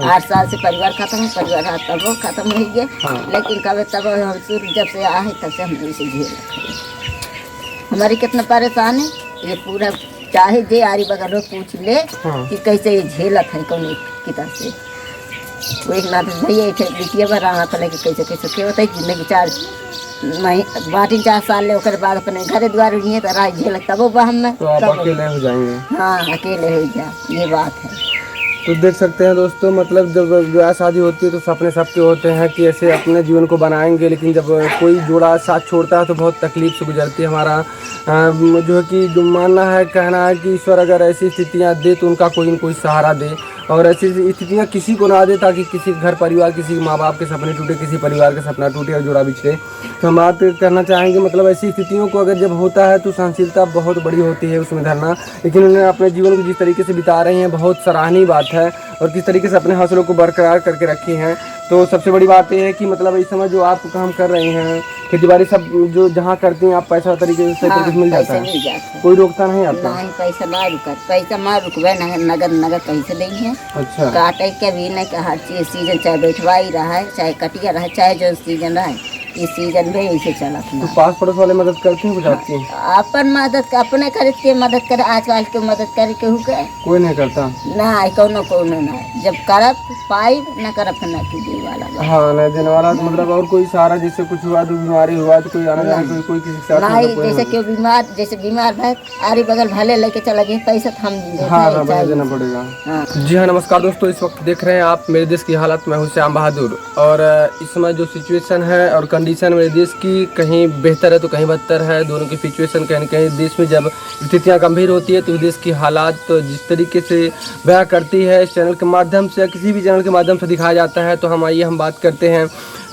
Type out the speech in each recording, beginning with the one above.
8 साल से परिवार खत्म, परिवार तब वो खत्म हो गया। लेकिन कभी तब हम शुरू जब से आए तब से हम इसे झेल रखे। हमारी कितना परेशान है ये पूरा, चाहे जे आरी बगल पूछ ले कि कैसे ये झेलत है कौन किताब से। वो एक नाथ भैया बिटिया भर रहा था कि कैसे कैसे के होता है जिंदगी 4 साल ले ओकर बाद अपने घरे द्वार नहीं तो राह झेल तब वो हम में तो आप अकेले हो जाएंगे। हाँ अकेले हो जा, ये बात है। तो देख सकते हैं दोस्तों, मतलब जब ब्याह शादी होती है तो सपने सबके होते हैं कि ऐसे अपने जीवन को बनाएंगे, लेकिन जब कोई जोड़ा साथ छोड़ता है तो बहुत तकलीफ से गुजरती है। हमारा जो है कि जो मानना है, कहना है कि ईश्वर अगर ऐसी स्थितियां दे तो उनका कोई न कोई सहारा दे, और ऐसी स्थितियां किसी को ना दे ताकि किसी घर परिवार, किसी माँ बाप के सपने टूटे, किसी परिवार का सपना टूटे और जोड़ा बिछड़े। तो हम बात करना चाहेंगे, मतलब ऐसी स्थितियों को अगर जब होता है तो सहनशीलता बहुत बड़ी होती है उसमें धरना। लेकिन उन्होंने अपने जीवन को जिस तरीके से बिता रहे हैं बहुत सराहनीय बात है, और किस तरीके से अपने हौसलों को बरकरार करके रखी हैं। तो सबसे बड़ी बात यह है कि मतलब इस समय जो आप काम कर रहे हैं, खेती बाड़ी सब जो जहाँ करते हैं आप, पैसा तरीके से मिल जाता है, कोई रोकता नहीं आपका? नहीं पैसा ना रुका, पैसा मार रुकवे नगद नगद पैसे देंगे। अच्छा, काटे के भी नहीं, हर चीज सीजन चाहे बैठवा ही रहा है, चाहे कटिया रहा है, चाहे जो सीजन रहा है, इस सीजन में ऐसे चला। तो पास पड़ोस वाले मदद करते हैं कुछ आपकी? अपन मदद अपने खरीद के मदद करे, आजकल के मदद करे केहू के कोई नहीं करता ना, कौनो ना जब करब पाई न करब न कीजिए वाला। हाँ न देने वाला, तो मतलब और कोई सहारा, जैसे कुछ हुआ तो बीमारी हुआ तो कोई आना जाना कोई किसी के साथ नहीं, जैसे क्यों बीमार, जैसे बीमार भाई आरी बगल भले लेके चला गया पैसा तो हम देना पड़ेगा। जी हाँ, नमस्कार दोस्तों, इस वक्त देख रहे हैं आप मेरे देश की हालत। मैं हूं श्याम बहादुर, और इस समय जो सिचुएशन है और कंडीशन मेरे देश की कहीं बेहतर है तो कहीं बदतर है। दोनों की सिचुएशन कहीं न कहीं देश में जब स्थितियाँ गंभीर होती है तो देश की हालात तो जिस तरीके से बयां करती है इस चैनल के माध्यम से या किसी भी चैनल के माध्यम से दिखाया जाता है। तो हम आइए हम बात करते हैं,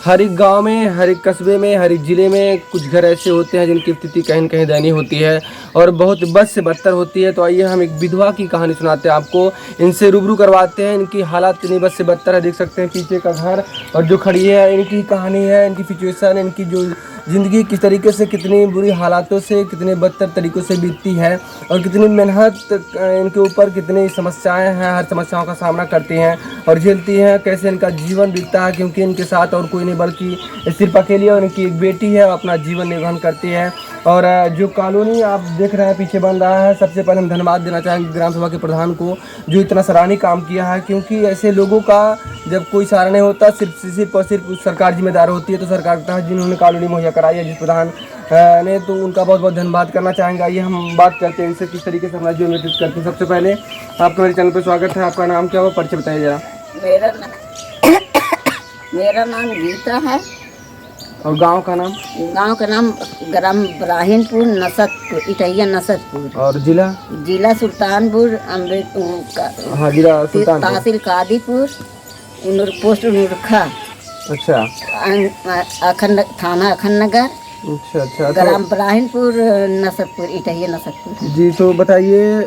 हर एक गांव में, हर एक कस्बे में, हर एक ज़िले में कुछ घर ऐसे होते हैं जिनकी स्थिति कहीं न कहीं दयनीय होती है और बहुत बद से बदतर होती है। तो आइए हम एक विधवा की कहानी सुनाते हैं आपको, इनसे रूबरू करवाते हैं। इनकी हालात इतनी बद से बदतर है, देख सकते हैं पीछे का घर और जो खड़ी है इनकी कहानी है, इनकी सिचुएशन, इनकी जो ज़िंदगी किस तरीके से कितनी बुरी हालातों से कितने बदतर तरीक़ों से बीतती है और कितनी मेहनत इनके ऊपर, कितनी समस्याएं हैं, हर समस्याओं का सामना करती हैं और झेलती हैं। कैसे इनका जीवन बीतता है, क्योंकि इनके साथ और कोई नहीं बल्कि सिर्फ अकेली और इनकी एक बेटी है, अपना जीवन निर्वहन करती है। और जो कॉलोनी आप देख रहे हैं पीछे बन रहा है, सबसे पहले हम धन्यवाद देना चाहेंगे ग्राम सभा के प्रधान को जो इतना सराहनीय काम किया है। क्योंकि ऐसे लोगों का जब कोई सहारा नहीं होता, सिर्फ और सिर्फ सरकार जिम्मेदार होती है। तो सरकार का जिन्होंने कॉलोनी मुहैया कराई है जिस प्रधान ने, तो उनका बहुत बहुत धन्यवाद करना चाहेंगे। आइए हम बात करते हैं इनसे किस तरीके से अपना जीवन व्यतीत करते हैं। सबसे पहले आपका मेरे चैनल पर स्वागत है। आपका नाम क्या हुआ, परिचय बताइए जरा। मेरा नाम गीता है। और गांव का नाम? गांव का नाम ग्राम इब्राहिमपुर, नसतपुर, इटैया नसतपुर। और जिला? जिला सुल्तानपुर, हाँ जिला सुल्तानपुर, तहसील कादीपुर, पोस्ट नूरखा। अच्छा, अखंड थाना अखंड नगर। अच्छा, ग्राम इब्राहिमपुर, नसतपुर, इटैया नसतपुर। जी तो बताइए,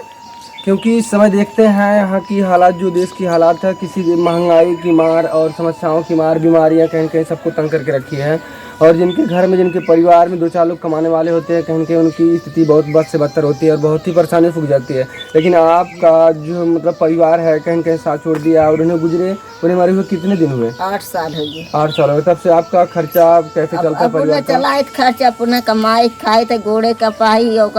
क्योंकि इस समय देखते हैं यहाँ की हालात, जो देश की हालात है, किसी भी महंगाई की मार और समस्याओं की मार, बीमारियाँ कहीं कहीं सबको तंग करके रखी है। और जिनके घर में, जिनके परिवार में 2-4 लोग कमाने वाले होते हैं, कहीं कहीं उनकी स्थिति बहुत बद से बदतर होती है और बहुत ही परेशानी फूक जाती है। लेकिन आपका जो मतलब परिवार है कहीं कहीं साथ छोड़ दिया और उन्हें मरे हुए कितने दिन हुए? 8 साल हो गए। 8 साल हो गए। तब से आपका खर्चा कैसे चलता है परिवार का? चलाए खर्चा पुनः कमाए खाए थे, गोड़े का पाही और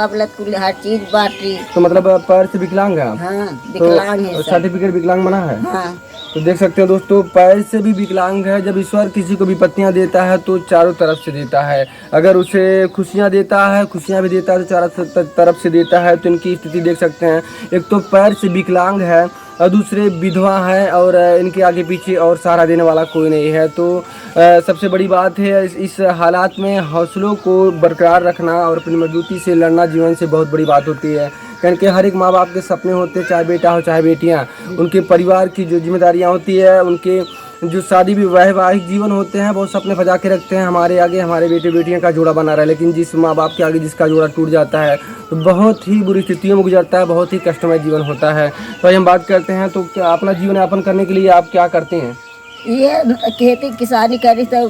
हर चीज बांटी। तो मतलब पैर से विकलांग है आप? हाँ, विकलांग है। सर्टिफिकेट विकलांग बना है? हाँ। तो देख सकते हो दोस्तों, पैर से भी विकलांग है। जब ईश्वर किसी को विपत्तियां देता है तो चारों तरफ से देता है। अगर उसे खुशियां देता है, खुशियां भी देता है तो चारों तरफ से देता है। तो इनकी स्थिति देख सकते हैं, एक तो पैर से विकलांग है और दूसरे विधवा है और इनके आगे पीछे और सहारा देने वाला कोई नहीं है। तो सबसे बड़ी बात है इस हालात में हौसलों को बरकरार रखना और अपनी मजबूती से लड़ना जीवन से बहुत बड़ी बात होती है। क्योंकि हर एक माँ बाप के सपने होते हैं, चाहे बेटा हो चाहे बेटियाँ, उनके परिवार की जो जिम्मेदारियाँ होती है, उनके जो शादी भी वैवाहिक जीवन होते हैं, बहुत सपने सजा के रखते हैं हमारे आगे हमारे बेटे बेटियां का जोड़ा बना रहा है। लेकिन जिस माँ बाप के आगे जिसका जोड़ा टूट जाता है तो बहुत ही बुरी स्थितियों में गुजरता है, बहुत ही कष्टमय जीवन होता है। तो हम बात करते हैं, तो क्या अपना जीवन यापन करने के लिए आप क्या करते हैं? ये खेती किसानी करी तो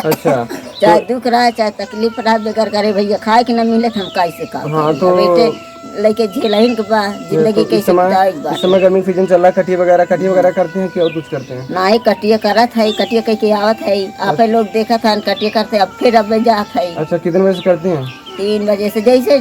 अच्छा, चाहे दुख रहा है चाहे तकलीफ रहा, बेगर करे भैया खाए कि न मिले हम कैसे काम। हाँ, तो लेके झेलहिन के बा जिंदगी कैसे बिताए के इस समय गर्मी सीजन चल रहा है, कटिया वगैरह करते हैं कि और कुछ करते हैं? ना ही कटिया करत है, कटिया कह के आवत है, आप लोग देखा था कटिया करते, अब फिर अब जात है। अच्छा, कितने बजे से करते हैं? 3 बजे से, जैसे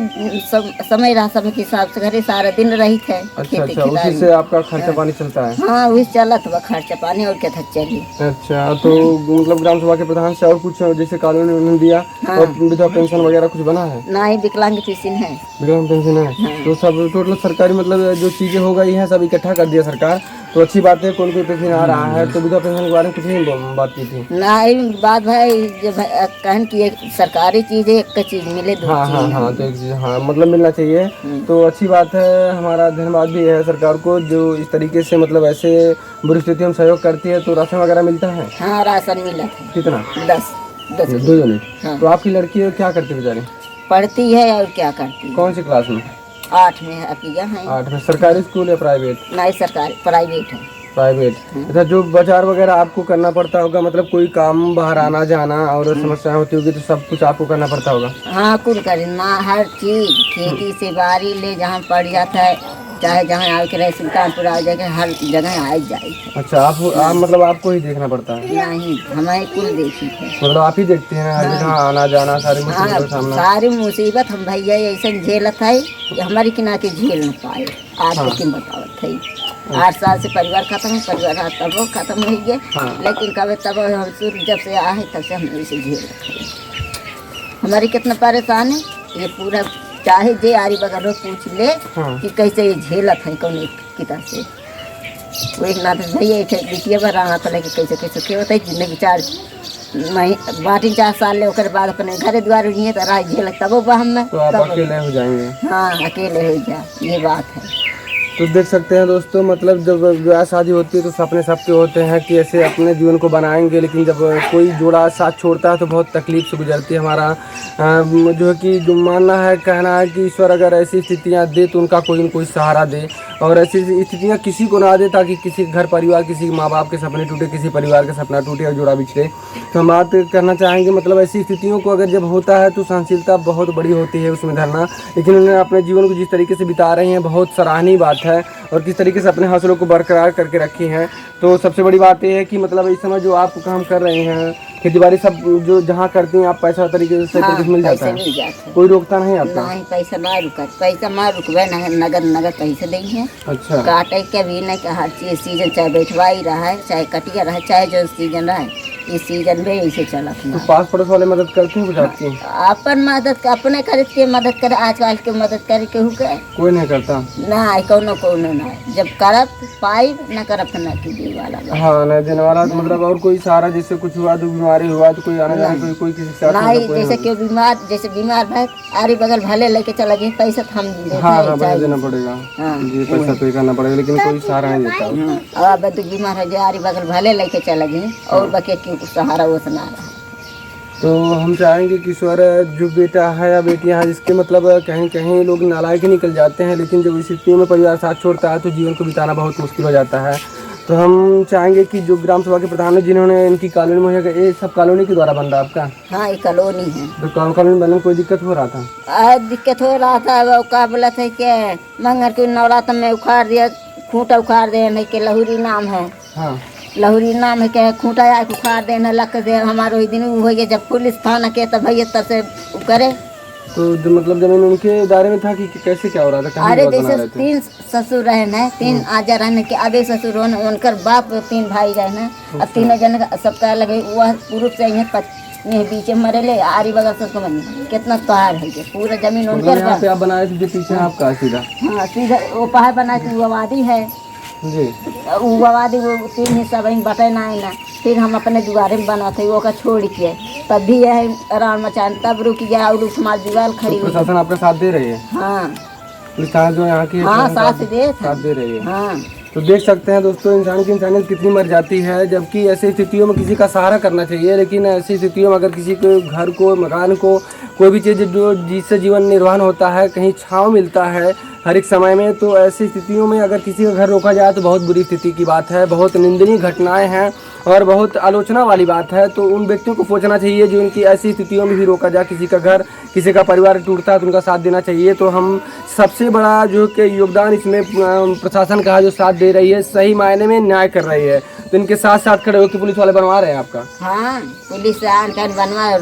समय रहा समय के हिसाब से घरे सारा दिन रही थे। अच्छा, उसी से आपका खर्चा पानी चलता है? हाँ, वही चलत बा खर्चा पानी, और क्या था चली। अच्छा, तो मतलब ग्राम सभा के प्रधान से और कुछ जैसे कानून उन्होंने दिया और विधवा पेंशन वगैरह कुछ बना है? ना ही विकलांग पेंशन है। विकलांग पेंशन है, तो सब टोटल सरकारी मतलब जो चीजें हो गई हैं सब इकट्ठा कर दिया सरकार, तो अच्छी बात है। कौन कोई पेंशन आ रहा है, तो विधवा पेंशन के बारे में कुछ नहीं बात की थी? ना ही बात भाई, जब कहन की एक सरकारी चीज है, एक चीज मिले, दो हाँ, तो एक चीज हाँ मतलब मिलना चाहिए, तो अच्छी बात है। हमारा धन्यवाद भी है सरकार को जो इस तरीके से मतलब ऐसे बुरी स्थितियों में सहयोग करती है। तो राशन वगैरह मिलता है? हाँ, राशन मिला है। कितना? 10 2 यूनिट। तो आपकी लड़की क्या करती है बेचारी? पढ़ती है, और क्या करती है। कौन सी क्लास में? 8 में है अभी। 8 में। सरकारी स्कूल या प्राइवेट? नहीं, सरकारी, प्राइवेट है। प्राइवेट। अच्छा, जो बाजार वगैरह आपको करना पड़ता होगा, मतलब कोई काम बाहर आना जाना और समस्याएं होती होगी, तो सब कुछ आपको करना पड़ता होगा? हाँ, कुल करना, हर चीज, खेती से बारी ले जहाँ पड़ जाता है, चाहे जहाँ आए के रहे, सुल्तानपुर आ जाए, हर जगह आ जाए। अच्छा, आप मतलब आपको ही देखना पड़ता है? नहीं, हमें कुल देखी है। मतलब आप ही देखते हैं हर जगह आना जाना, सारी मुसीबत का सामना? सारी मुसीबत हम भैया ऐसा झेलत है कि हमारी किना के झेल न पाए। आज लेकिन बतावत है, 8 साल से परिवार खत्म, परिवार तब खत्म हो गए, लेकिन कभी तब हम शुरू जब से आए तब से हम इसे झेल रखे। हमारी कितना परेशान है ये पूरा, चाहे जे आरी बगल पूछ ले कि कैसे ये झेलत है कौन किता से। वो एक नाथ भैया बिटिया भर रहा था, लेकिन कैसे कैसे होता है जिंदगी 4 साल ले ओकर बाद अपने घरे द्वार रही तो राह झेल, तब हम में तो आप अकेले हो जाएंगे? हाँ, अकेले हो जा, ये बात है। तो देख सकते हैं दोस्तों, मतलब जब ब्याह शादी होती है तो सपने सबके होते हैं कि ऐसे अपने जीवन को बनाएंगे, लेकिन जब कोई जोड़ा साथ छोड़ता है तो बहुत तकलीफ से गुजरती है। हमारा जो है कि जो मानना है, कहना है कि ईश्वर अगर ऐसी स्थितियां दे तो उनका कोई न कोई सहारा दे, और ऐसी स्थितियां किसी को ना दे ताकि किसी घर परिवार, किसी माँ बाप के सपने टूटे, किसी परिवार का सपना टूटे और जोड़ा बिछड़े। तो हम बात करना चाहेंगे, मतलब ऐसी स्थितियों को अगर जब होता है तो सहनशीलता बहुत बड़ी होती है उसमें धरना, लेकिन उन्होंने अपने जीवन को जिस तरीके से बिता रहे हैं बहुत सराहनीय बात है, और किस तरीके से अपने हौसलों को बरकरार करके रखी हैं। तो सबसे बड़ी बात यह है कि मतलब इस समय जो आप काम कर रहे हैं, खेती बाड़ी सब जो जहाँ करती हैं आप, पैसा तरीके से मिल जाता है? कोई रोकता नहीं आपका? नहीं, पैसा ना रुका, पैसा ना रुकवे, नगद पैसे देंगे। अच्छा, काटे के भी नहीं, हर चीज सीजन, चाहे बैठवाई रहा है, चाहे कटिया रहा है, चाहे जो सीजन रहा है, इस सीजन में ऐसे चला। तो पास पड़ोस वाले मदद करते हैं कुछ आपकी? अपन मदद अपने खरीद के मदद करे, आजकल के मदद करे केहू के कोई नहीं करता ना, कौनो ना, जब करब पाई न करब तो ना कीजिए वाला। हाँ, न देने वाला, तो मतलब और कोई सहारा, जैसे कुछ हुआ तो बीमारी हुआ तो कोई आने जाने कोई किसी से नहीं, जैसे कि बीमार भाई आरी बगल भले लेके चला गए, पैसा तो हम देते हैं। हाँ, पैसा देना पड़ेगा जी, पैसा पे करना पड़ेगा, लेकिन कोई सहारा नहीं देता। अब तो बीमार है, आरी बगल भले लेके चला गए, और बके सहारा वो सुना रहा है। तो हम चाहेंगे कि ईश्वर जो बेटा है या बेटियां हैं जिसके मतलब कहीं कहीं लोग नालायक निकल जाते हैं, लेकिन जब इस स्थितियों में परिवार साथ छोड़ता है तो जीवन को बिताना बहुत मुश्किल हो जाता है। तो हम चाहेंगे कि जो ग्राम सभा के प्रधान है जिन्होंने इनकी कॉलोनी मुहैया, ये सब कॉलोनी के द्वारा बन रहा है आपका? हाँ, ये कॉलोनी है। तो कॉलोनी बनने में कोई दिक्कत हो रहा था? दिक्कत हो रहा था, वो का बोला था कि मंगर के नवरात्र में उखाड़ दिया, खूंटा उखाड़ दे, नहीं के लहुरी नाम है। हाँ, लहुरी नाम है क्या, खूंटा आके उखाड़ देना लक दे। हमारे वही दिन हो गया जब पुलिस थाना के तब भैया तब से करे। तो मतलब जमीन उनके दायरे में था कि कैसे क्या हो रहा था? अरे जैसे 3 ससुर रहे न, 3 आजा रहने के, आधे ससुर हो, उनकर बाप 3 भाई रहे न, अब तीनों जन सबका लगे, वह पुरुष से बीच मरे ले, आरी बगल से बनी कितना पहाड़ है, पूरा जमीन उनकर। यहाँ पे आप बनाए थे जो पीछे आपका सीधा? हाँ, सीधा वो पहाड़ बनाए थे, वो आबादी है जी, वो आबादी वो 3 हिस्सा बहन बटे ना, फिर हम अपने दुआरे में बनाते वो का छोड़ के, तब भी यह आराम मचान, तब रुक गया और हमारी दीवार खड़ी। तो प्रशासन आपका साथ दे रही है? हाँ, जो यहाँ की साथ दे रही है। हाँ, तो देख सकते हैं दोस्तों, इंसान की इंसानियत कितनी मर जाती है, जबकि ऐसी स्थितियों में किसी का सहारा करना चाहिए, लेकिन ऐसी स्थितियों में अगर किसी को घर को, मकान को, कोई भी चीज़ जो जिससे जीवन निर्वाह होता है, कहीं छांव मिलता है, हर एक समय में। तो ऐसी स्थितियों में अगर किसी का घर रोका जाए तो बहुत बुरी स्थिति की बात है, बहुत निंदनीय घटनाएं हैं और बहुत आलोचना वाली बात है। तो उन व्यक्तियों को सोचना चाहिए जो इनकी ऐसी स्थितियों में भी रोका जाए, किसी का घर, किसी का परिवार टूटता है तो उनका साथ देना चाहिए। तो हम सबसे बड़ा जो कि योगदान इसमें प्रशासन का जो साथ दे रही है, सही मायने में न्याय कर रही है। तो इनके साथ साथ खड़े होकर पुलिस वाले बनवा रहे हैं आपका? हाँ, पुलिस आकर बनवा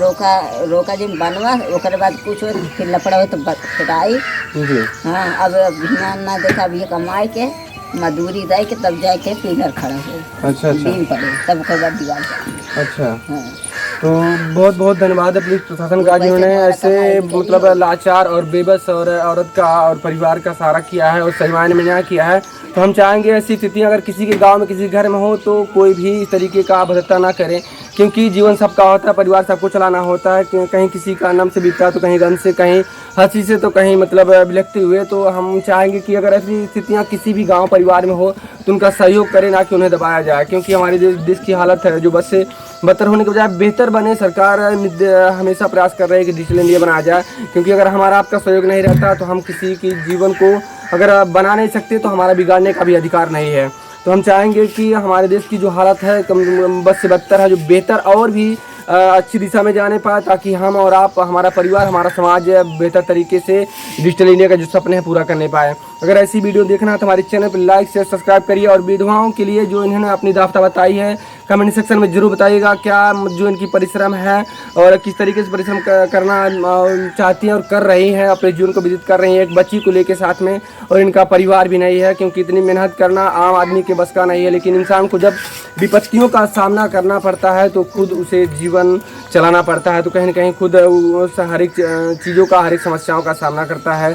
रोका जिन बनवा, ओकर बाद कुछ हो फिर लफड़ा हो तो पिटाई। जी हाँ, अब ध्यान ना देखा, अब ये कमाए के मजदूरी दे के तब जाके पिलर खड़ा हो। अच्छा दिन पड़े तब ओकर बाद दीवार जाए। अच्छा। हाँ। तो बहुत बहुत धन्यवाद है पुलिस प्रशासन का, जिन्होंने ऐसे मतलब लाचार और बेबस और औरत का और परिवार का सहारा किया है और सही मायने में न्याय किया है। तो हम चाहेंगे ऐसी स्थिति अगर किसी के गांव में, किसी घर में हो तो कोई भी इस तरीके का अभद्रता ना करें, क्योंकि जीवन सबका होता है, परिवार सबको चलाना होता है। कहीं किसी का नम से बीतता है तो कहीं गम से, कहीं हंसी से, तो कहीं मतलब बिलखते हुए। तो हम चाहेंगे कि अगर ऐसी स्थितियाँ किसी भी गाँव परिवार में हो तो उनका सहयोग करें, ना कि उन्हें दबाया जाए। क्योंकि हमारे देश की हालत है जो बस से बदतर होने के बजाय बेहतर बने। सरकार हमेशा प्रयास कर रही है कि डिजिटल इंडिया बनाया जाए, क्योंकि अगर हमारा आपका सहयोग नहीं रहता तो हम किसी की जीवन को अगर बना नहीं सकते तो हमारा बिगाड़ने का भी अधिकार नहीं है। तो हम चाहेंगे कि हमारे देश की जो हालत है बस से बदतर है, जो बेहतर और भी अच्छी दिशा में जाने पाए, ताकि हम और आप, हमारा परिवार, हमारा समाज बेहतर तरीके से डिजिटल इंडिया का जो सपने हैं पूरा करने पाए। अगर ऐसी वीडियो देखना है तो हमारे चैनल पर लाइक शेयर सब्सक्राइब करिए। और विधवाओं के लिए जो इन्होंने अपनी दास्तां बताई है, कमेंट सेक्शन में जरूर बताइएगा क्या जो इनकी परिश्रम है और किस तरीके से परिश्रम करना चाहती हैं और कर रही हैं, अपने जीवन को व्यतीत कर रही हैं एक बच्ची को लेके साथ में। और इनका परिवार भी नहीं है, क्योंकि इतनी मेहनत करना आम आदमी के बस का नहीं है। लेकिन इंसान को जब विपत्तियों का सामना करना पड़ता है तो खुद उसे जीवन चलाना पड़ता है। तो कहीं ना कहीं खुद हर एक चीज़ों का, हर एक समस्याओं का सामना करता है।